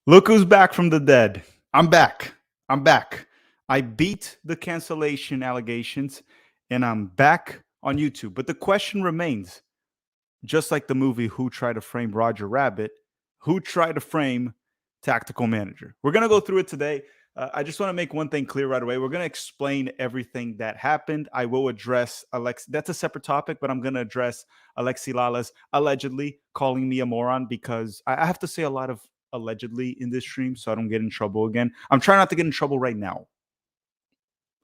Look who's back from the dead. I'm back. I'm back. I beat the cancellation allegations and I'm back on YouTube. But the question remains, just like the movie Who Tried to Frame Roger Rabbit, who tried to frame Tactical Manager? We're going to go through it today. I just want to make one thing clear right away. We're going to explain everything that happened. I will address Alexi. That's a separate topic, but I'm going to address Alexi Lalas allegedly calling me a moron because I have to say a lot of allegedly in this stream so I don't get in trouble again. I'm trying not to get in trouble right now.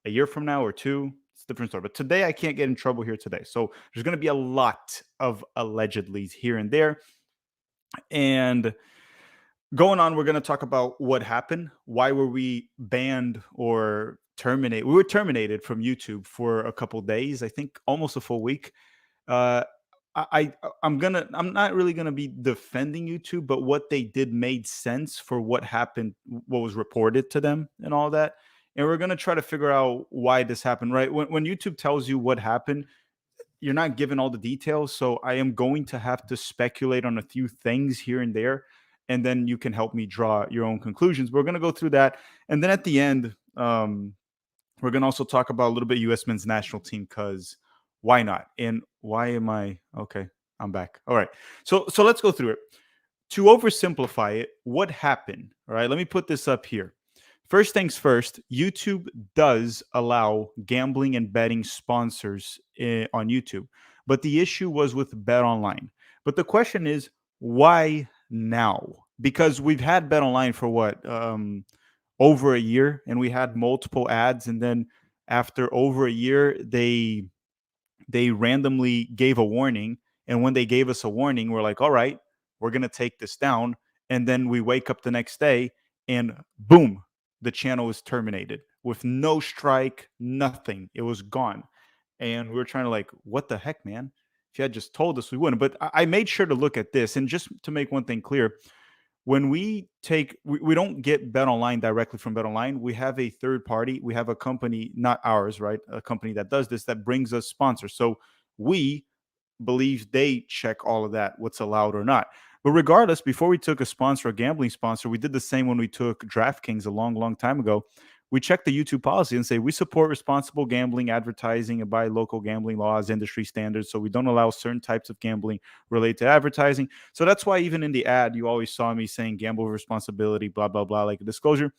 A year from now or two, it's a different story. But today I can't get in trouble here today. So there's going to be a lot of allegedlys here and there. And going on, we're going to talk about what happened. Why were we banned or terminated? We were terminated from YouTube for a couple days, I think almost a full week. Uh, I'm not really gonna be defending YouTube, but what they did made sense for what happened, what was reported to them, and all that. And we're gonna try to figure out why this happened. Right when YouTube tells you what happened, you're not given all the details. So I am going to have to speculate on a few things here and there, and then you can help me draw your own conclusions. We're gonna go through that, and then at the end, we're going to also talk about a little bit US men's national team because why not? And why am I okay? I'm back. All right. So let's go through it. To oversimplify it, what happened? All right. Let me put this up here. First things first, YouTube does allow gambling and betting sponsors on YouTube. But the issue was with Bet Online. But the question is, why now? Because we've had Bet Online for what? Over a year, and we had multiple ads, and then after over a year they randomly gave a warning, and when they gave us a warning, we're like, all right, we're going to take this down. And then we wake up the next day and boom, the channel is terminated with no strike, nothing. It was gone. And we were trying to like, what the heck, man? If you had just told us, we wouldn't. But I made sure to look at this, and just to make one thing clear, when we don't get Bet Online directly from Bet Online. We have a third party. We have a company, not ours, right? A company that does this, that brings us sponsors. So we believe they check all of that, what's allowed or not. But regardless, before we took a sponsor, a gambling sponsor, we did the same when we took DraftKings a long, long time ago. We check the YouTube policy and say we support responsible gambling, advertising, and by local gambling laws, industry standards. So we don't allow certain types of gambling related to advertising. So that's why even in the ad, you always saw me saying gamble with responsibility, blah, blah, blah, like a disclosure.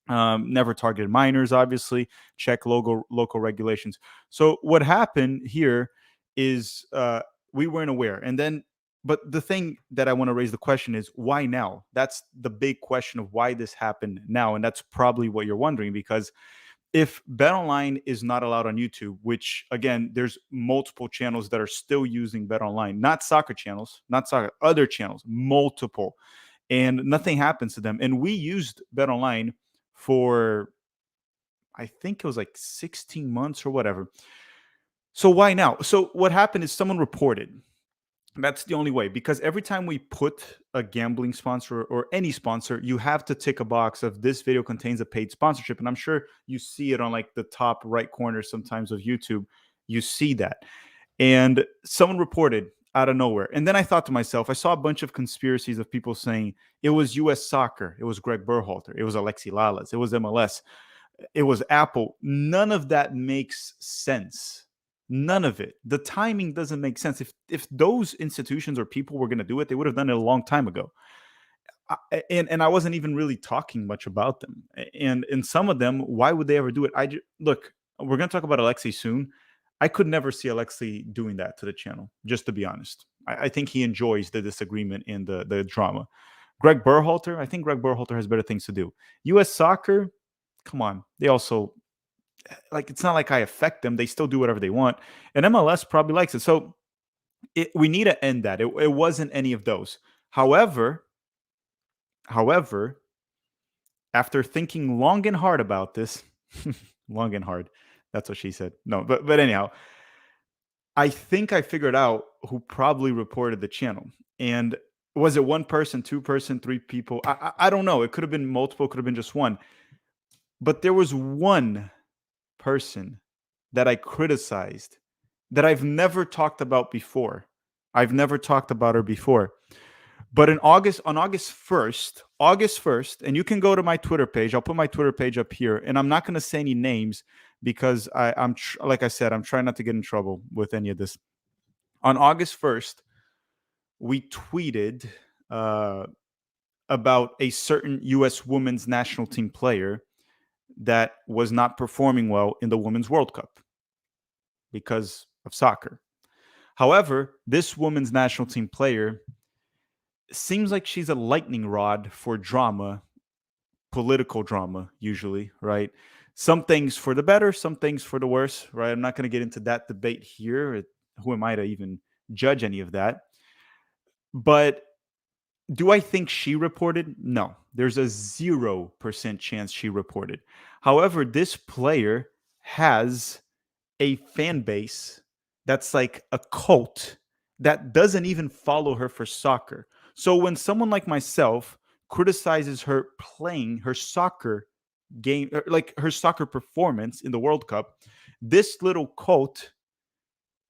Never targeted minors, obviously. Check local regulations. So what happened here is we weren't aware. And then, but the thing that I want to raise the question is why now? That's the big question of why this happened now. And that's probably what you're wondering, because if BetOnline is not allowed on YouTube, which again, there's multiple channels that are still using BetOnline, not soccer channels, not soccer, other channels, multiple, and nothing happens to them. And we used BetOnline for, I think it was like 16 months or whatever. So why now? So what happened is someone reported. That's the only way, because every time we put a gambling sponsor or any sponsor, you have to tick a box of this video contains a paid sponsorship. And I'm sure you see it on like the top right corner sometimes of YouTube. You see that. And someone reported out of nowhere. And then I thought to myself, I saw a bunch of conspiracies of people saying it was US Soccer, it was Greg Berhalter, it was Alexi Lalas, it was MLS, it was Apple. None of that makes sense. None of it. The timing doesn't make sense. If those institutions or people were going to do it, they would have done it a long time ago. And I wasn't even really talking much about them. And some of them, why would they ever do it? Look, we're going to talk about Alexi soon. I could never see Alexi doing that to the channel, just to be honest. I think he enjoys the disagreement and the drama. Greg Berhalter, I think Greg Berhalter has better things to do. US Soccer, come on. They also, like, it's not like I affect them. They still do whatever they want. And MLS probably likes it. So we need to end that. It wasn't any of those. However, after thinking long and hard about this, long and hard, that's what she said. No, but anyhow, I think I figured out who probably reported the channel. And was it one person, two person, three people? I don't know. It could have been multiple, could have been just one. But there was one person that I criticized that I've never talked about before. I've never talked about her before. But on August 1st, August 1st, and you can go to my Twitter page. I'll put my Twitter page up here, and I'm not going to say any names because like I said, I'm trying not to get in trouble with any of this. On August 1st, we tweeted uh, about a certain U.S. women's national team player that was not performing well in the Women's World Cup because of soccer. However, this women's national team player seems like she's a lightning rod for drama, political drama, usually, right? Some things for the better, some things for the worse, right? I'm not going to get into that debate here. Who am I to even judge any of that? But do I think she reported? No, there's a 0% chance she reported. However, this player has a fan base that's like a cult that doesn't even follow her for soccer. So when someone like myself criticizes her playing her soccer game, like her soccer performance in the World Cup, this little cult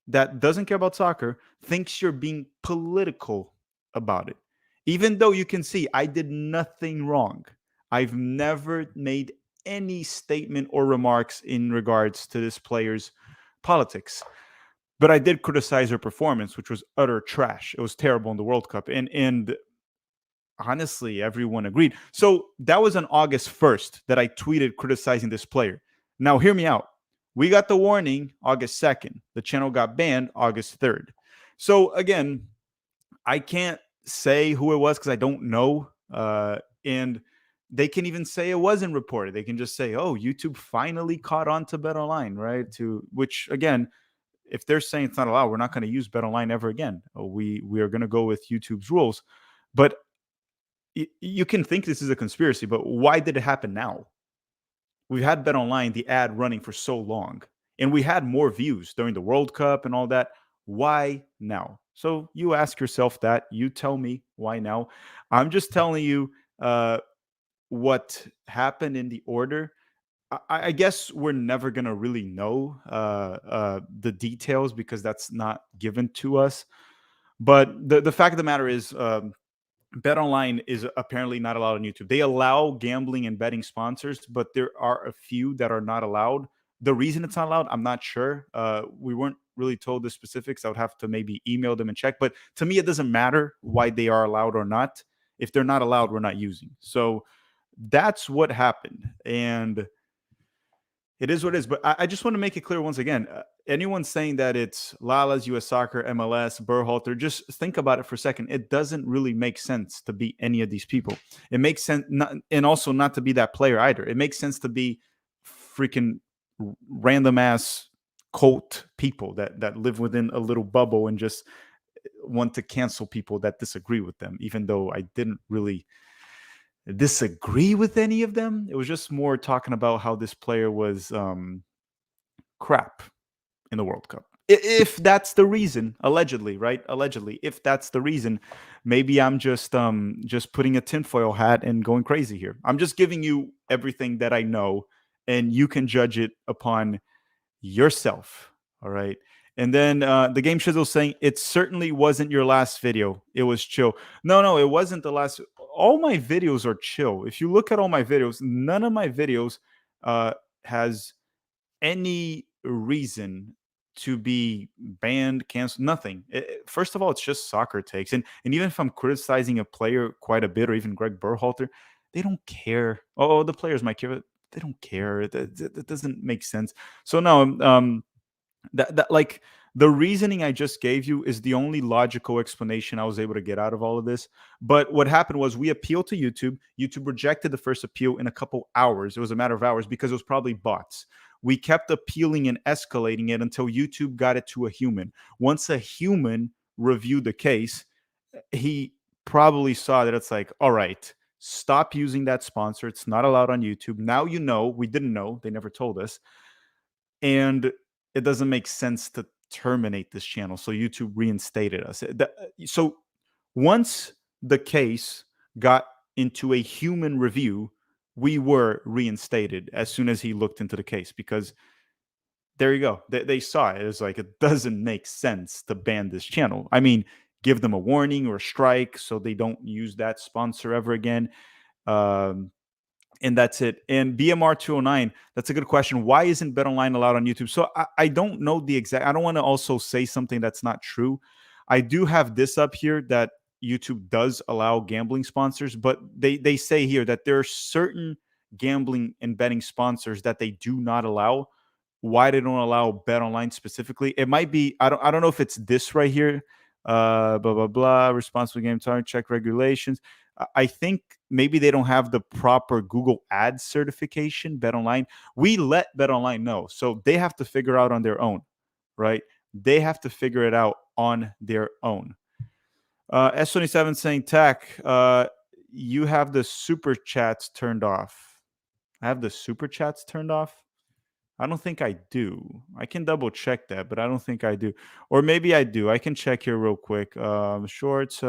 that doesn't care about soccer thinks you're being political about it. Even though you can see I did nothing wrong. I've never made any statement or remarks in regards to this player's politics. But I did criticize her performance, which was utter trash. It was terrible in the World Cup. And honestly, everyone agreed. So that was on August 1st that I tweeted criticizing this player. Now, hear me out. We got the warning August 2nd. The channel got banned August 3rd. So again, I can't say who it was because I don't know. And they can even say it wasn't reported. They can just say, oh, YouTube finally caught on to BetOnline, right? Which, again, if they're saying it's not allowed, we're not going to use BetOnline ever again. We are going to go with YouTube's rules. But you can think this is a conspiracy, but why did it happen now? We've had BetOnline, the ad running for so long, and we had more views during the World Cup and all that. Why now? So you ask yourself that. You tell me why now. I'm just telling you what happened in the order. I guess we're never going to really know the details because that's not given to us. But the fact of the matter is, BetOnline is apparently not allowed on YouTube. They allow gambling and betting sponsors, but there are a few that are not allowed. The reason it's not allowed, I'm not sure. We weren't really told the specifics. I would have to maybe email them and check. But to me, it doesn't matter why they are allowed or not. If they're not allowed, we're not using. So that's what happened. And it is what it is. But I just want to make it clear once again, anyone saying that it's Lalas, US Soccer, MLS, Berhalter, just think about it for a second. It doesn't really make sense to be any of these people. It makes sense, and also not to be that player either. It makes sense to be freaking random ass cult people that live within a little bubble and just want to cancel people that disagree with them, even though I didn't really disagree with any of them. It was just more talking about how this player was crap in the World Cup. If that's the reason, allegedly, right? Allegedly, if that's the reason, maybe I'm just putting a tinfoil hat and going crazy here. I'm just giving you everything that I know, and you can judge it upon yourself. All right. And then the game shizzle saying it certainly wasn't your last video. It was chill. No, it wasn't the last. All my videos are chill. If you look at all my videos, none of my videos has any reason to be banned, canceled, nothing. First of all, it's just soccer takes. And even if I'm criticizing a player quite a bit, or even Greg Berhalter, they don't care. Oh, the players might care. They don't care. That doesn't make sense. So no, that like the reasoning I just gave you is the only logical explanation I was able to get out of all of this. But what happened was we appealed to YouTube. YouTube rejected the first appeal in a couple hours. It was a matter of hours because it was probably bots. We kept appealing and escalating it until YouTube got it to a human. Once a human reviewed the case, he probably saw that it's like, all right, stop using that sponsor. It's not allowed on YouTube. Now you know. We didn't know. They never told us. And it doesn't make sense to terminate this channel. So YouTube reinstated us. So once the case got into a human review, we were reinstated as soon as he looked into the case, because there you go. They saw it. It's like, it doesn't make sense to ban this channel. I mean, give them a warning or a strike so they don't use that sponsor ever again. Um, and that's it. And BMR 209, that's a good question. Why isn't Bet Online allowed on YouTube? So I don't know the exact, I don't want to also say something that's not true. I do have this up here that YouTube does allow gambling sponsors, but they say here that there are certain gambling and betting sponsors that they do not allow. Why they don't allow Bet Online specifically? It might be, I don't know if it's this right here. Blah blah blah. Responsible game time check regulations. I think maybe they don't have the proper Google Ads certification. Bet Online. We let Bet Online know, so they have to figure out on their own, right? They have to figure it out on their own. S27 saying, Tack, you have the super chats turned off. I have the super chats turned off. I don't think I do. I can double check that, but I don't think I do. Or maybe I do. I can check here real quick. Shorts,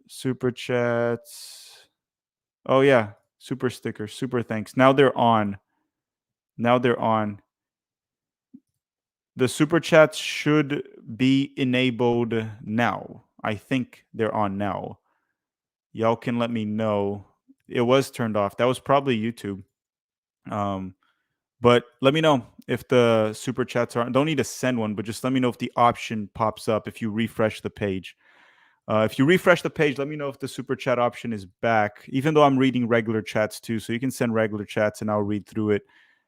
super chats. Oh yeah, super stickers, super thanks. Now they're on. Now they're on. The super chats should be enabled now. I think they're on now. Y'all can let me know. It was turned off. That was probably YouTube. But let me know if the super chats are. Don't need to send one, but just let me know if the option pops up if you refresh the page. If you refresh the page, let me know if the super chat option is back, even though I'm reading regular chats too. So you can send regular chats and I'll read through it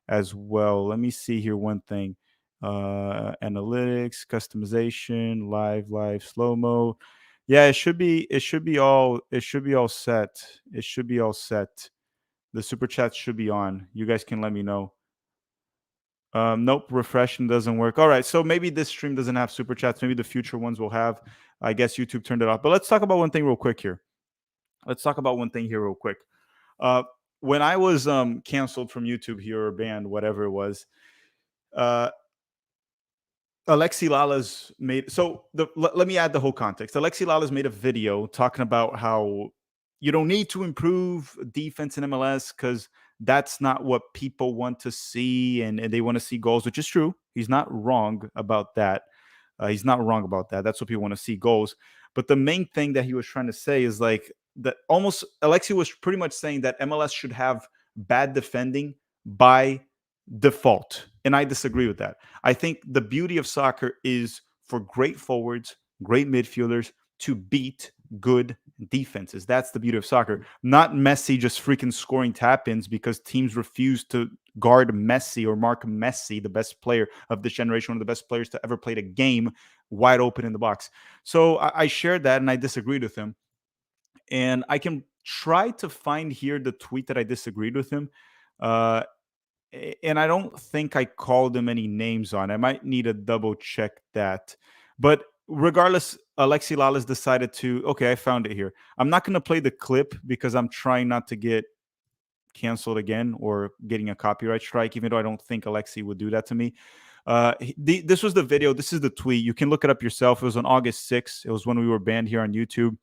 as well. Let me see here one thing. Analytics, customization, live, slow-mo. Yeah, it should be all set. It should be all set. The super chats should be on. You guys can let me know. Nope, refreshing doesn't work. All right, so maybe this stream doesn't have super chats. Maybe the future ones will have. I guess YouTube turned it off. But let's talk about one thing real quick here. Uh, when I was canceled from YouTube here or banned, whatever it was, uh, Alexi Lalas made let me add the whole context. Alexi Lalas made a video talking about how you don't need to improve defense in MLS because that's not what people want to see, and they want to see goals, which is true. He's not wrong about that. That's what people want to see, goals. But the main thing that he was trying to say is like that almost Alexi was pretty much saying that MLS should have bad defending by default. And I disagree with that. I think the beauty of soccer is for great forwards, great midfielders to beat good defenses. That's the beauty of soccer. Not Messi just freaking scoring tap-ins because teams refuse to guard Messi or mark Messi, the best player of this generation, one of the best players to ever play a game, wide open in the box. So I shared that and I disagreed with him. And I can try to find here the tweet that I disagreed with him. And I don't think I called him any names on. I might need to double check that. But regardless, Alexi Lalas decided to, okay, I found it here. I'm not going to play the clip because I'm trying not to get canceled again or getting a copyright strike, even though I don't think Alexi would do that to me. This was the video. This is the tweet. You can look it up yourself. It was on August 6th. It was when we were banned here on YouTube.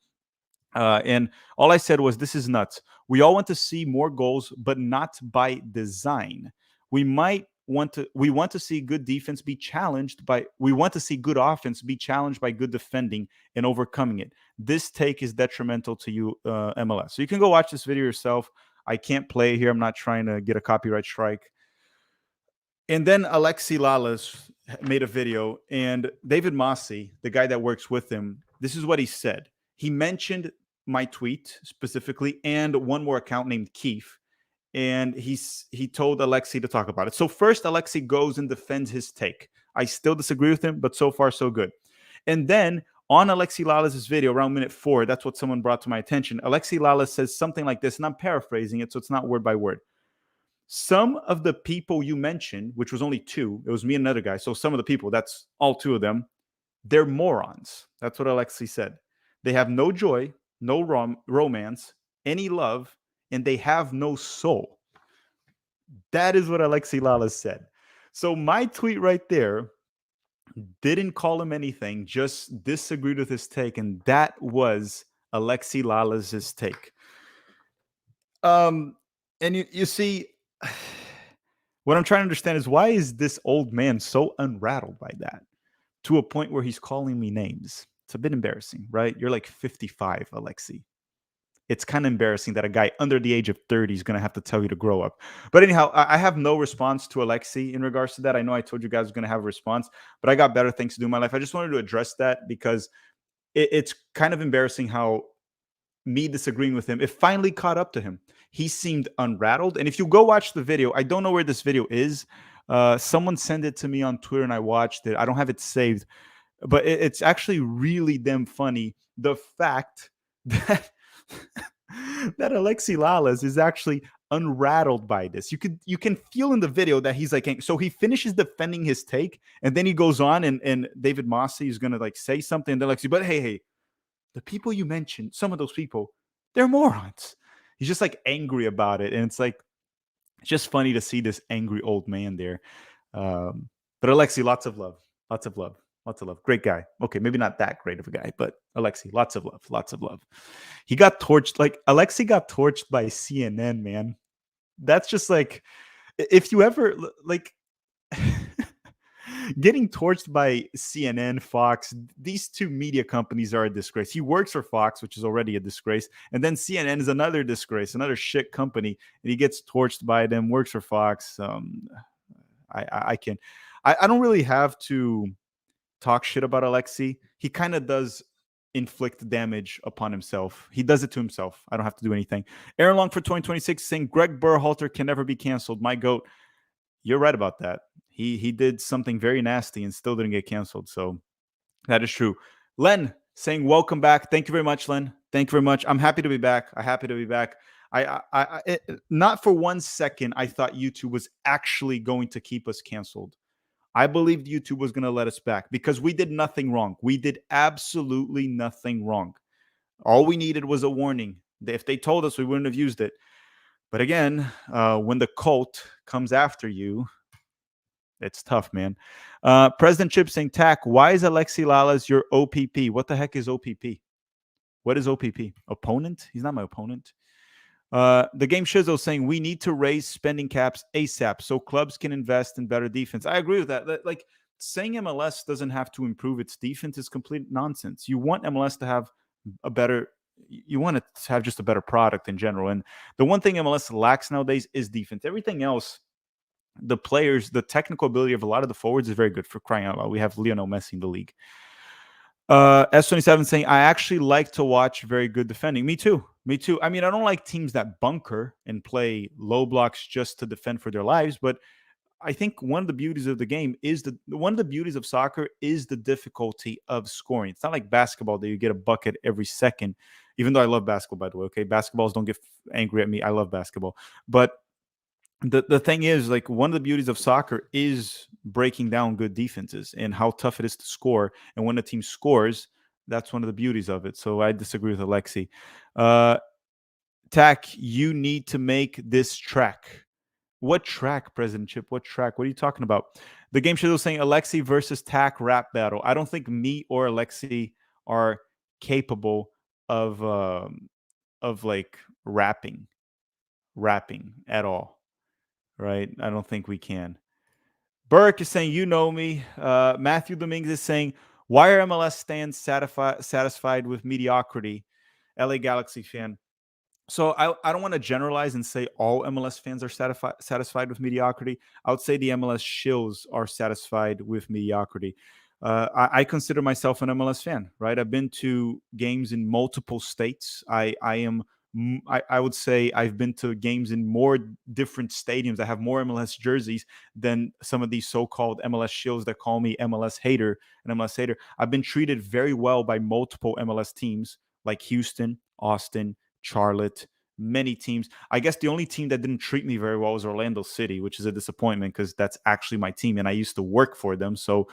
And all I said was, this is nuts. We all want to see more goals, but not by design. We want to see good defense be challenged by, we want to see good offense be challenged by good defending and overcoming it. This take is detrimental to you, MLS. So you can go watch this video yourself. I can't play here. I'm not trying to get a copyright strike. And then Alexi Lalas made a video, and David Mossy, the guy that works with him, this is what he said. He mentioned my tweet specifically and one more account named Keith, and he told Alexi to talk about it. So first, Alexi goes and defends his take. I still disagree with him, but so far so good. And then on Alexi Lalas' video, around minute 4, that's what someone brought to my attention. Alexi Lalas says something like this, and I'm paraphrasing it, so it's not word by word. Some of the people you mentioned, which was only 2, it was me and another guy. So some of the people, that's all 2 of them, they're morons. That's what Alexi said. They have no joy, no romance, any love, and they have no soul. That is what Alexi Lalas said. So my tweet right there didn't call him anything, just disagreed with his take, and that was Alexi Lalas' take. And you see, what I'm trying to understand is, why is this old man so unrattled by that to a point where he's calling me names? It's a bit embarrassing, right? You're like 55, Alexi. it's kind of embarrassing that a guy under the age of 30 is going to have to tell you to grow up. But anyhow, I have no response to Alexi in regards to that. I know I told you guys I was going to have a response, but I got better things to do in my life. I just wanted to address that because it's kind of embarrassing how me disagreeing with him, it finally caught up to him. He seemed unrattled. And if you go watch the video, I don't know where this video is. Someone sent it to me on Twitter and I watched it. I don't have it saved, but it's actually really damn funny. The fact that that Alexi Lalas is actually unrattled by this. You can feel in the video that he's like, so he finishes defending his take, and then he goes on, and David Mossy is gonna like say something, and they're like, but hey, the people you mentioned, some of those people, they're morons. He's just like angry about it, and it's like it's just funny to see this angry old man there. But Alexi, lots of love, lots of love, lots of love. Great guy. Okay, maybe not that great of a guy, but Alexi, lots of love, lots of love. He got torched. Like Alexi got torched by CNN, man. That's just like if you ever like getting torched by CNN, Fox, these two media companies are a disgrace. He works for Fox, which is already a disgrace. And then CNN is another disgrace, another shit company. And he gets torched by them, works for Fox. I don't really have to talk shit about Alexi. He kind of does inflict damage upon himself. He does it to himself. I don't have to do anything. Aaron Long for 2026 saying Greg Berhalter can never be canceled. My goat. You're right about that. He did something very nasty and still didn't get canceled. So that is true. Len saying welcome back. Thank you very much, Len. Thank you very much. I'm happy to be back. I'm happy to be back. Not for 1 second I thought YouTube was actually going to keep us canceled. I believed YouTube was going to let us back because we did nothing wrong. We did absolutely nothing wrong. All we needed was a warning. If they told us, we wouldn't have used it. But again, when the cult comes after you, it's tough, man. President Chip saying, Tack, why is Alexi Lalas your OPP? What the heck is OPP? What is OPP? Opponent? He's not my opponent. The Game Shizzo saying, we need to raise spending caps ASAP so clubs can invest in better defense. I agree with that. Like, saying MLS doesn't have to improve its defense is complete nonsense. You want MLS to have you want it to have just a better product in general. And the one thing MLS lacks nowadays is defense. Everything else, the players, the technical ability of a lot of the forwards is very good, for crying out loud. We have Lionel Messi in the league. S27 saying, I actually like to watch very good defending. Me too. I mean, I don't like teams that bunker and play low blocks just to defend for their lives, but I think one of the beauties of the game is one of the beauties of soccer is the difficulty of scoring. It's not like basketball that you get a bucket every second, even though I love basketball, by the way. Okay, basketballs, don't get angry at me. I love basketball. But the thing is, like, one of the beauties of soccer is breaking down good defenses and how tough it is to score. And when a team scores, that's one of the beauties of it. So I disagree with Alexi. Tack, you need to make this track. What track, President Chip? What track? What are you talking about? The Game Show was saying Alexi versus Tack rap battle. I don't think me or Alexi are capable of like rapping at all. Right? I don't think we can. Burke is saying, you know me. Matthew Dominguez is saying, why are MLS stands satisfied with mediocrity? LA Galaxy fan. So I don't want to generalize and say all MLS fans are satisfied with mediocrity. I would say the MLS shills are satisfied with mediocrity. I consider myself an MLS fan, right? I've been to games in multiple states. I would say I've been to games in more different stadiums. I have more MLS jerseys than some of these so-called MLS shills that call me MLS hater and MLS hater. I've been treated very well by multiple MLS teams like Houston, Austin, Charlotte, many teams. I guess the only team that didn't treat me very well was Orlando City, which is a disappointment because that's actually my team and I used to work for them. So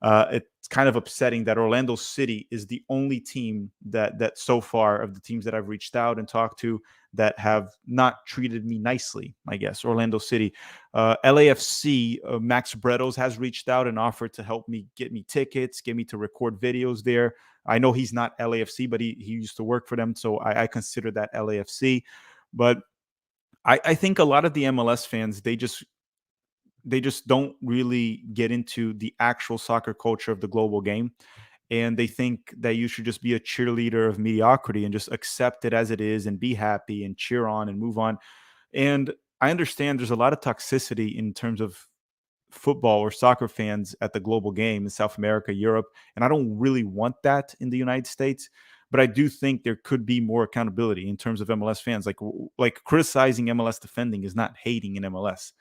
it's kind of upsetting that Orlando City is the only team that so far of the teams that I've reached out and talked to that have not treated me nicely. I guess Orlando City, LAFC, Max Bretos has reached out and offered to help me get me tickets, get me to record videos there. I know he's not LAFC, but he used to work for them, so I consider that LAFC. But I think a lot of the MLS fans, they just don't really get into the actual soccer culture of the global game. and they think that you should just be a cheerleader of mediocrity and just accept it as it is and be happy and cheer on and move on. And I understand there's a lot of toxicity in terms of football or soccer fans at the global game in South America, Europe, and I don't really want that in the United States. But I do think there could be more accountability in terms of MLS fans. Like criticizing MLS defending is not hating in MLS.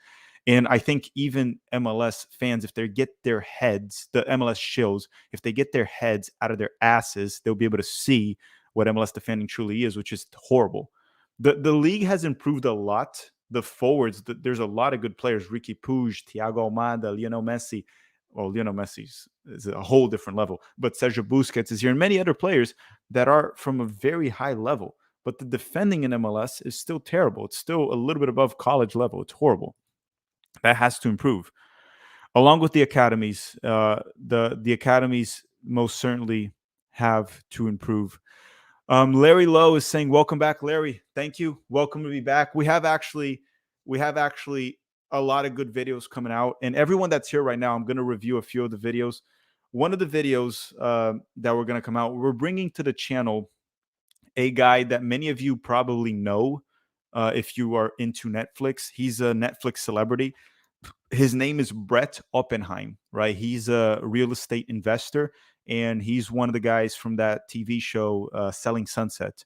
And I think even MLS fans, if they get their heads, the MLS shows, if they get their heads out of their asses, they'll be able to see what MLS defending truly is, which is horrible. The league has improved a lot. The forwards, there's a lot of good players. Ricky Puig, Thiago Almada, Lionel Messi. Well, Lionel Messi is a whole different level. But Sergio Busquets is here, and many other players that are from a very high level. But the defending in MLS is still terrible. It's still a little bit above college level. It's horrible. That has to improve. Along with the academies, the academies most certainly have to improve. Larry Lowe is saying, "Welcome back, Larry. Thank you. Welcome to be back. We have actually a lot of good videos coming out, and everyone that's here right now, I'm going to review a few of the videos. One of the videos that we're going to come out, we're bringing to the channel a guy that many of you probably know if you are into Netflix. He's a Netflix celebrity. His name is Brett Oppenheim, right? He's a real estate investor, and he's one of the guys from that TV show, Selling Sunset.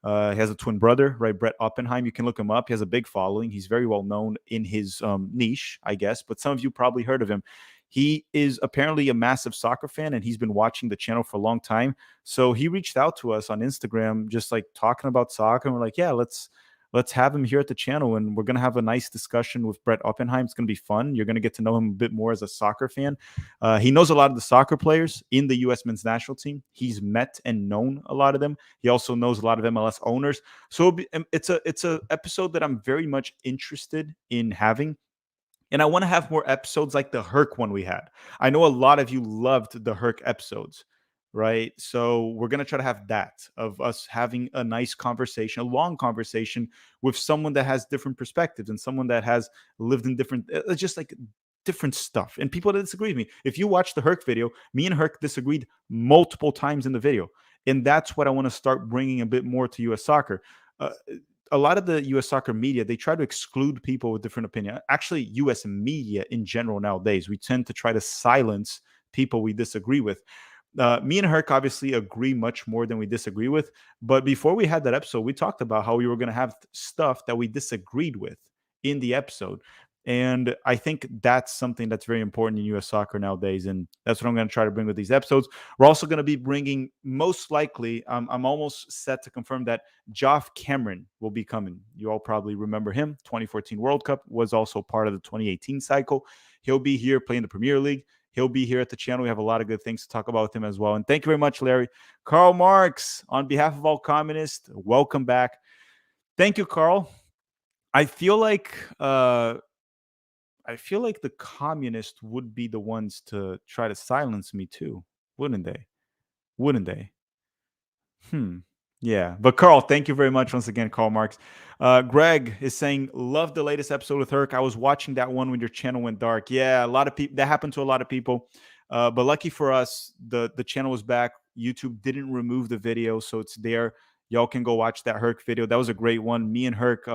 He has a twin brother, right? Brett Oppenheim. You can look him up. He has a big following. He's very well known in his niche, I guess, but some of you probably heard of him. He is apparently a massive soccer fan, and he's been watching the channel for a long time. So he reached out to us on Instagram, just like talking about soccer. And we're like, yeah, let's have him here at the channel, and we're going to have a nice discussion with Brett Oppenheim. It's going to be fun. You're going to get to know him a bit more as a soccer fan. He knows a lot of the soccer players in the U.S. men's national team. He's met and known a lot of them. He also knows a lot of MLS owners. So it's a episode that I'm very much interested in having. And I want to have more episodes like the Herc one we had. I know a lot of you loved the Herc episodes, right? So we're going to try to have that, of us having a nice conversation, a long conversation with someone that has different perspectives and someone that has lived in different, just like different stuff, and people that disagree with me. If you watch the Herc video, me and Herc disagreed multiple times in the video. And that's what I want to start bringing a bit more to US soccer. A lot of the US soccer media, they try to exclude people with different opinion. Actually, US media in general nowadays, we tend to try to silence people we disagree with. Me and Herc obviously agree much more than we disagree with. But before we had that episode, we talked about how we were going to have stuff that we disagreed with in the episode. And I think that's something that's very important in US soccer nowadays. And that's what I'm going to try to bring with these episodes. We're also going to be bringing, most likely, I'm almost set to confirm that Geoff Cameron will be coming. You all probably remember him. 2014 World Cup, was also part of the 2018 cycle. He'll be here playing the Premier League. He'll be here at the channel. We have a lot of good things to talk about with him as well. And thank you very much, Larry. Karl Marx, on behalf of all communists, welcome back. Thank you, Karl. I feel like the communists would be the ones to try to silence me too, wouldn't they? Wouldn't they? Yeah. But Carl, thank you very much once again, Karl Marx. Greg is saying, love the latest episode with Herc. I was watching that one when your channel went dark. Yeah, a lot of people, that happened to a lot of people. But lucky for us, the channel was back. YouTube didn't remove the video, so it's there. Y'all can go watch that Herc video. That was a great one. Me and Herc,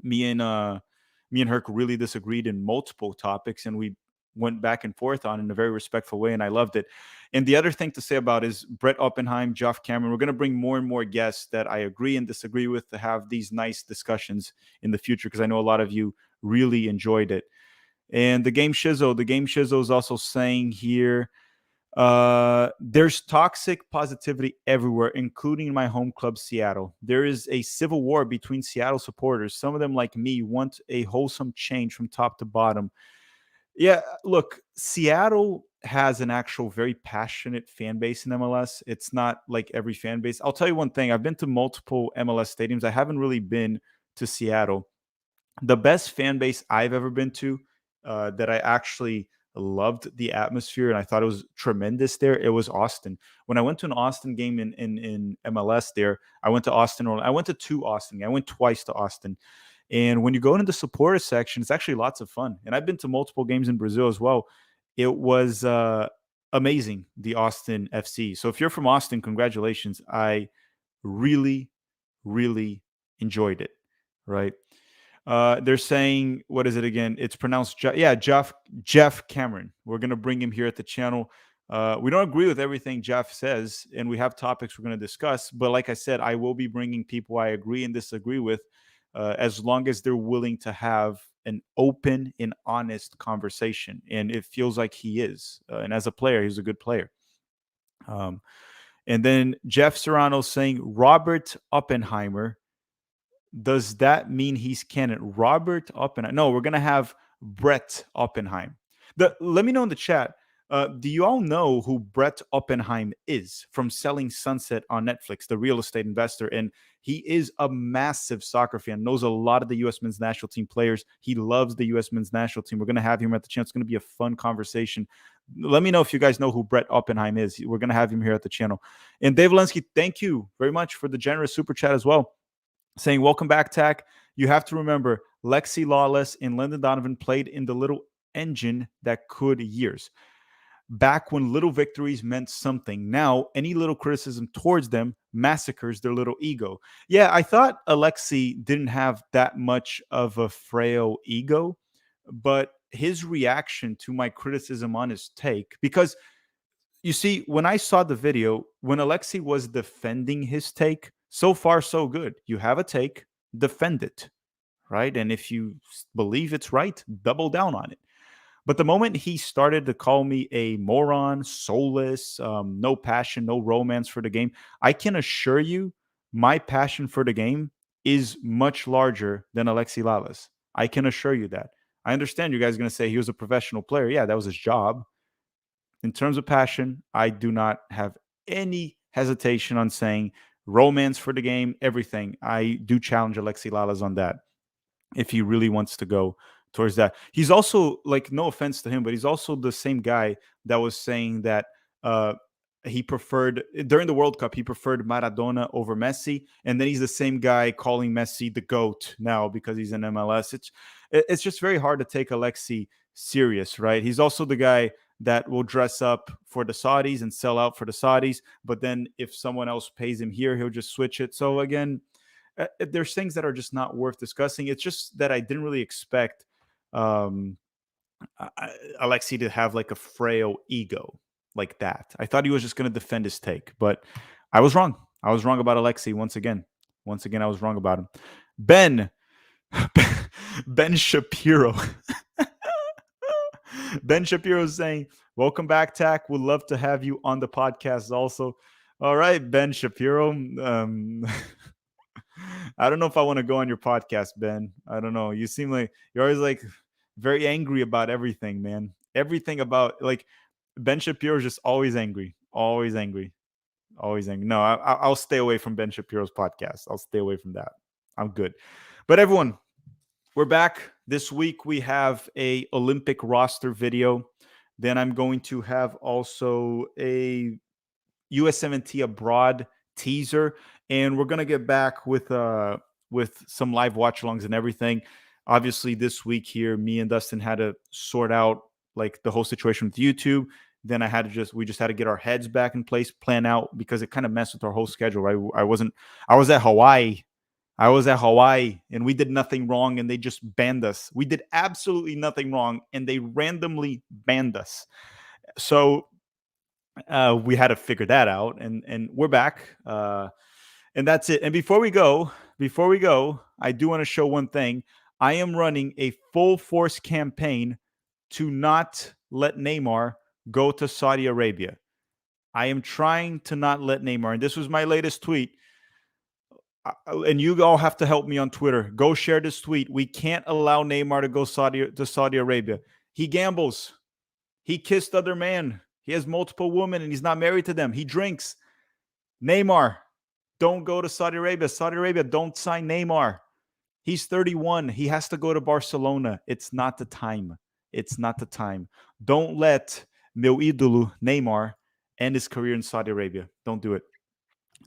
me and Herc really disagreed in multiple topics, and we went back and forth on in a very respectful way, and I loved it. And the other thing to say about is Brett Oppenheim, Geoff Cameron. We're going to bring more and more guests that I agree and disagree with to have these nice discussions in the future, because I know a lot of you really enjoyed it. And the Game Shizo is also saying here, there's toxic positivity everywhere, including my home club, Seattle. There is a civil war between Seattle supporters. Some of them, like me, want a wholesome change from top to bottom. Yeah, look, Seattle has an actual very passionate fan base in MLS. It's not like every fan base. I'll tell you one thing. I've been to multiple MLS stadiums. I haven't really been to Seattle. The best fan base I've ever been to, that I actually loved the atmosphere and I thought it was tremendous there, it was Austin. When I went to an Austin game in MLS there, I went to Austin, or I went to two Austin. I went twice to Austin. And when you go into the supporter section, it's actually lots of fun. And I've been to multiple games in Brazil as well. It was amazing, the Austin FC. So if you're from Austin, congratulations. I really, really enjoyed it, right? They're saying, what is it again? It's pronounced, Jeff Cameron. We're going to bring him here at the channel. We don't agree with everything Jeff says, and we have topics we're going to discuss. But like I said, I will be bringing people I agree and disagree with, as long as they're willing to have an open and honest conversation. And it feels like he is. And as a player, he's a good player. And then Jeff Serrano saying Robert Oppenheimer. Does that mean he's canon? Robert Oppenheim. No, we're gonna have Brett Oppenheim. Let me know in the chat. Do you all know who Brett Oppenheim is from Selling Sunset on Netflix, the real estate investor? And he is a massive soccer fan, knows a lot of the U.S. men's national team players. He loves the U.S. men's national team. We're going to have him at the channel. It's going to be a fun conversation. Let me know if you guys know who Brett Oppenheim is. We're going to have him here at the channel. And Dave Lensky, thank you very much for the generous super chat as well. Saying, welcome back, Tack. You have to remember, Lexi Lalas and Lyndon Donovan played in the little engine that could years. Back when little victories meant something. Now, any little criticism towards them massacres their little ego. Yeah, I thought Alexi didn't have that much of a frail ego, but his reaction to my criticism on his take, because you see, when I saw the video, when Alexi was defending his take, so far, so good. You have a take, defend it, right? And if you believe it's right, double down on it. But the moment he started to call me a moron, soulless, no passion, no romance for the game, I can assure you my passion for the game is much larger than Alexi Lalas. I can assure you that. I understand you guys are going to say he was a professional player. Yeah, that was his job. In terms of passion, I do not have any hesitation on saying romance for the game, everything. I do challenge Alexi Lalas on that if he really wants to go towards that. He's also, like, no offense to him, but he's also the same guy that was saying that he preferred, during the World Cup, he preferred Maradona over Messi. And then he's the same guy calling Messi the GOAT now because he's in MLS. It's just very hard to take Alexi serious, right? He's also the guy that will dress up for the Saudis and sell out for the Saudis. But then if someone else pays him here, he'll just switch it. So again, there's things that are just not worth discussing. It's just that I didn't really expect Alexi to have like a frail ego like that. I thought he was just going to defend his take, but I was wrong. I was wrong about Alexi once again. Once again, I was wrong about him. Ben Shapiro. Ben Shapiro is saying, welcome back, Tack. Would love to have you on the podcast also. All right, Ben Shapiro. I don't know if I want to go on your podcast, Ben. I don't know. You seem like you're always like very angry about everything, man. Everything about, like, Ben Shapiro is just always angry, always angry, always angry. No, I'll stay away from Ben Shapiro's podcast. I'll stay away from that. I'm good. But everyone, we're back. This week we have a Olympic roster video. Then I'm going to have also a USMNT abroad teaser, and we're gonna get back with some live watch-alongs and everything. Obviously, this week here, me and Dustin had to sort out like the whole situation with YouTube. Then we just had to get our heads back in place, plan out, because it kind of messed with our whole schedule, right? I was at Hawaii. And we did nothing wrong, and they just banned us. We did absolutely nothing wrong, and they randomly banned us. So we had to figure that out, and we're back, and that's it. And before we go, I do want to show one thing. I am running a full force campaign to not let Neymar go to Saudi Arabia. I am trying to not let Neymar, and this was my latest tweet. And you all have to help me on Twitter. Go share this tweet. We can't allow Neymar to go to Saudi Arabia. He gambles. He kissed other men. He has multiple women, and he's not married to them. He drinks. Neymar, don't go to Saudi Arabia. Saudi Arabia, don't sign Neymar. He's 31. He has to go to Barcelona. It's not the time. It's not the time. Don't let meu ídolo Neymar end his career in Saudi Arabia. Don't do it.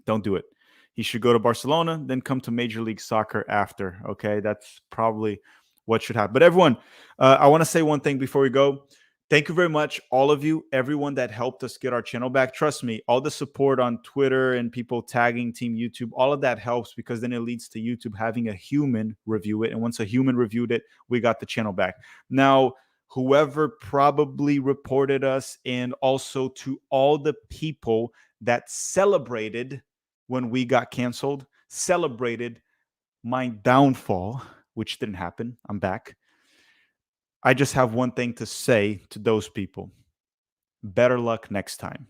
Don't do it. He should go to Barcelona, then come to Major League Soccer after. Okay, that's probably what should happen. But everyone, I want to say one thing before we go. Thank you very much, all of you, everyone that helped us get our channel back. Trust me, all the support on Twitter and people tagging Team YouTube, all of that helps because then it leads to YouTube having a human review it. And once a human reviewed it, we got the channel back. Now, whoever probably reported us, and also to all the people that celebrated when we got canceled, celebrated my downfall, which didn't happen. I'm back. I just have one thing to say to those people. Better luck next time.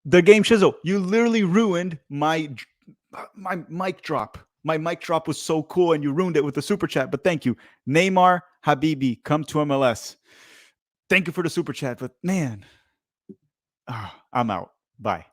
The game shizzle, you literally ruined my mic drop. My mic drop was so cool and you ruined it with the super chat, but thank you. Neymar Habibi, come to MLS. Thank you for the super chat, but man, I'm out. Bye.